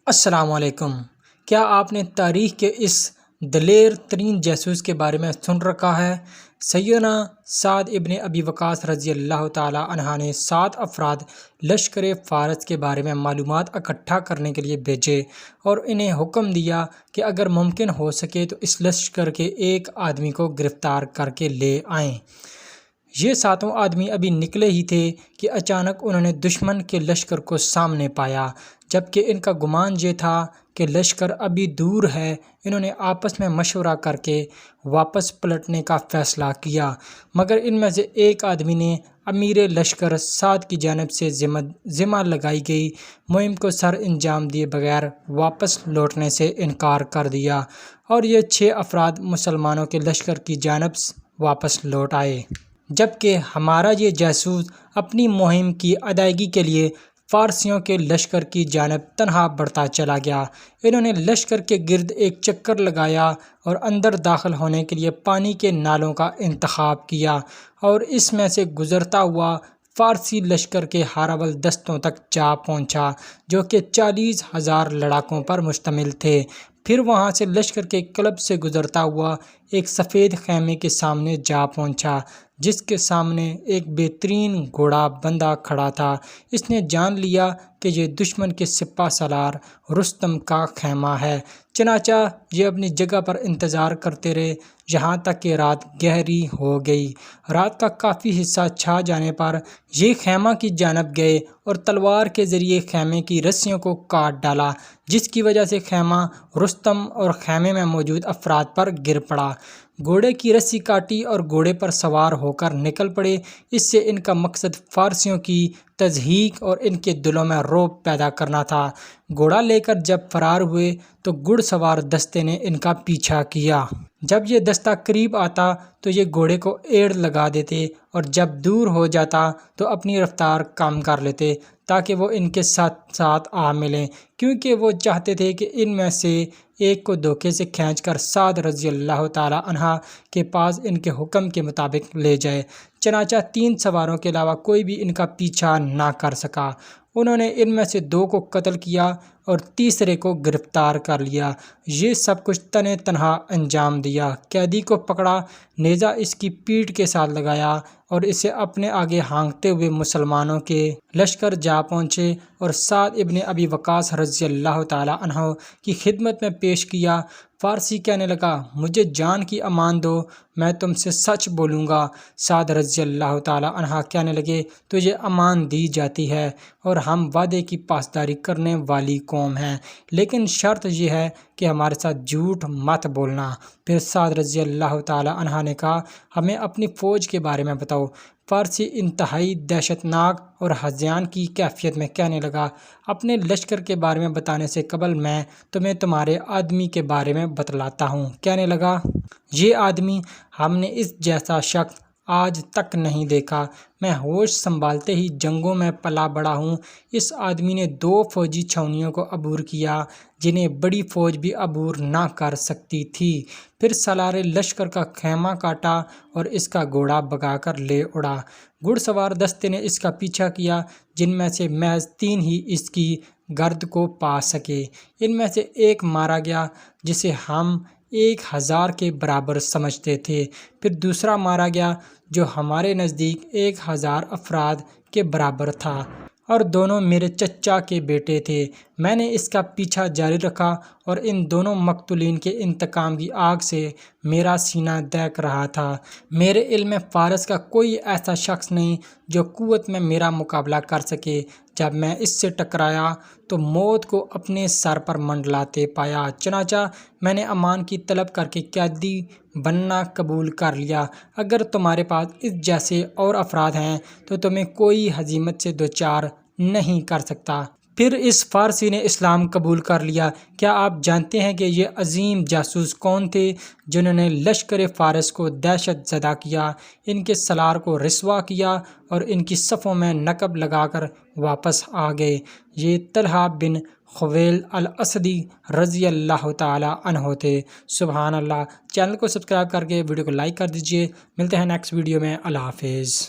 السلام علیکم۔ کیا آپ نے تاریخ کے اس دلیر ترین جاسوس کے بارے میں سن رکھا ہے؟ سیدنا سعد ابن ابی وقاص رضی اللہ تعالیٰ عنہ نے 7 افراد لشکر فارس کے بارے میں معلومات اکٹھا کرنے کے لیے بھیجے اور انہیں حکم دیا کہ اگر ممکن ہو سکے تو اس لشکر کے ایک آدمی کو گرفتار کر کے لے آئیں۔ یہ 7 آدمی ابھی نکلے ہی تھے کہ اچانک انہوں نے دشمن کے لشکر کو سامنے پایا، جبکہ ان کا گمان یہ تھا کہ لشکر ابھی دور ہے۔ انہوں نے آپس میں مشورہ کر کے واپس پلٹنے کا فیصلہ کیا، مگر ان میں سے ایک آدمی نے امیر لشکر سعد کی جانب سے ذمہ لگائی گئی مہم کو سر انجام دیے بغیر واپس لوٹنے سے انکار کر دیا، اور یہ 6 افراد مسلمانوں کے لشکر کی جانب واپس لوٹ آئے، جبکہ ہمارا یہ جاسوس اپنی مہم کی ادائیگی کے لیے فارسیوں کے لشکر کی جانب تنہا بڑھتا چلا گیا۔ انہوں نے لشکر کے گرد ایک چکر لگایا اور اندر داخل ہونے کے لیے پانی کے نالوں کا انتخاب کیا، اور اس میں سے گزرتا ہوا فارسی لشکر کے ہاراول دستوں تک جا پہنچا، جو کہ 40,000 لڑاکوں پر مشتمل تھے۔ پھر وہاں سے لشکر کے کلب سے گزرتا ہوا ایک سفید خیمے کے سامنے جا پہنچا، جس کے سامنے ایک بہترین گھوڑا بندھا کھڑا تھا۔ اس نے جان لیا کہ یہ دشمن کے سپہ سالار رستم کا خیمہ ہے، چنانچہ یہ اپنی جگہ پر انتظار کرتے رہے یہاں تک کہ رات گہری ہو گئی۔ رات کا کافی حصہ چھا جانے پر یہ خیمہ کی جانب گئے اور تلوار کے ذریعے خیمے کی رسیوں کو کاٹ ڈالا، جس کی وجہ سے خیمہ رستم اور خیمے میں موجود افراد پر گر پڑا۔ گھوڑے کی رسی کاٹی اور گھوڑے پر سوار ہو کر نکل پڑے۔ اس سے ان کا مقصد فارسیوں کی تضحیک اور ان کے دلوں میں رعب پیدا کرنا تھا۔ گھوڑا لے کر جب فرار ہوئے تو گھڑ سوار دستے نے ان کا پیچھا کیا۔ جب یہ دستہ قریب آتا تو یہ گھوڑے کو ایڑ لگا دیتے، اور جب دور ہو جاتا تو اپنی رفتار کم کر لیتے تاکہ وہ ان کے ساتھ ساتھ آ ملیں، کیونکہ وہ چاہتے تھے کہ ان میں سے ایک کو دھوکے سے کھینچ کر سعد رضی اللہ تعالیٰ عنہ کے پاس ان کے حکم کے مطابق لے جائے۔ چنانچہ 3 سواروں کے علاوہ کوئی بھی ان کا پیچھا نہ کر سکا۔ انہوں نے ان میں سے 2 کو قتل کیا اور تیسرے کو گرفتار کر لیا۔ یہ سب کچھ تنہ تنہا انجام دیا۔ قیدی کو پکڑا، نیزہ اس کی پیٹھ کے ساتھ لگایا اور اسے اپنے آگے ہانکتے ہوئے مسلمانوں کے لشکر جا پہنچے اور سعد ابن ابی وقاص رضی اللہ تعالیٰ عنہ کی خدمت میں پیش کیا۔ فارسی کہنے لگا، مجھے جان کی امان دو، میں تم سے سچ بولوں گا۔ سعد رضی اللہ تعالیٰ عنہ کہنے لگے، تجھے امان دی جاتی ہے اور ہم وعدے کی پاسداری کرنے والی قوم ہیں، لیکن شرط یہ ہے کہ ہمارے ساتھ جھوٹ مت بولنا۔ پھر سعد رضی اللہ تعالیٰ عنہ نے کہا، ہمیں اپنی فوج کے بارے میں بتاؤ۔ فارسی انتہائی دہشت ناک اور ہذیان کی کیفیت میں کہنے لگا، اپنے لشکر کے بارے میں بتانے سے قبل میں تمہیں تمہارے آدمی کے بارے میں بتلاتا ہوں۔ کہنے لگا، یہ آدمی، ہم نے اس جیسا شخص آج تک نہیں دیکھا۔ میں ہوش سنبھالتے ہی جنگوں میں پلا بڑھا ہوں۔ اس آدمی نے 2 فوجی چھاؤنیوں کو عبور کیا جنہیں بڑی فوج بھی عبور نہ کر سکتی تھی، پھر سالار لشکر کا خیمہ کاٹا اور اس کا گھوڑا بھگا کر لے اڑا۔ گھڑ سوار دستے نے اس کا پیچھا کیا، جن میں سے محض 3 ہی اس کی گرد کو پا سکے۔ ان میں سے ایک مارا گیا جسے ہم 1000 کے برابر سمجھتے تھے، پھر دوسرا مارا گیا جو ہمارے نزدیک 1000 افراد کے برابر تھا، اور دونوں میرے چچا کے بیٹے تھے۔ میں نے اس کا پیچھا جاری رکھا اور ان دونوں مقتولین کے انتقام کی آگ سے میرا سینہ دہک رہا تھا۔ میرے علم فارس کا کوئی ایسا شخص نہیں جو قوت میں میرا مقابلہ کر سکے۔ جب میں اس سے ٹکرایا تو موت کو اپنے سر پر منڈلاتے پایا، چنانچہ میں نے امان کی طلب کر کے قیدی بننا قبول کر لیا۔ اگر تمہارے پاس اس جیسے اور افراد ہیں تو تمہیں کوئی ہزیمت سے دوچار نہیں کر سکتا۔ پھر اس فارسی نے اسلام قبول کر لیا۔ کیا آپ جانتے ہیں کہ یہ عظیم جاسوس کون تھے جنہوں نے لشکر فارس کو دہشت زدہ کیا، ان کے سالار کو رسوا کیا اور ان کی صفوں میں نقب لگا کر واپس آ گئے؟ یہ طلحہ بن خویلد الاسدی رضی اللہ تعالیٰ عنہ تھے۔ سبحان اللہ۔ چینل کو سبسکرائب کر کے ویڈیو کو لائک کر دیجئے۔ ملتے ہیں نیکسٹ ویڈیو میں۔ اللہ حافظ۔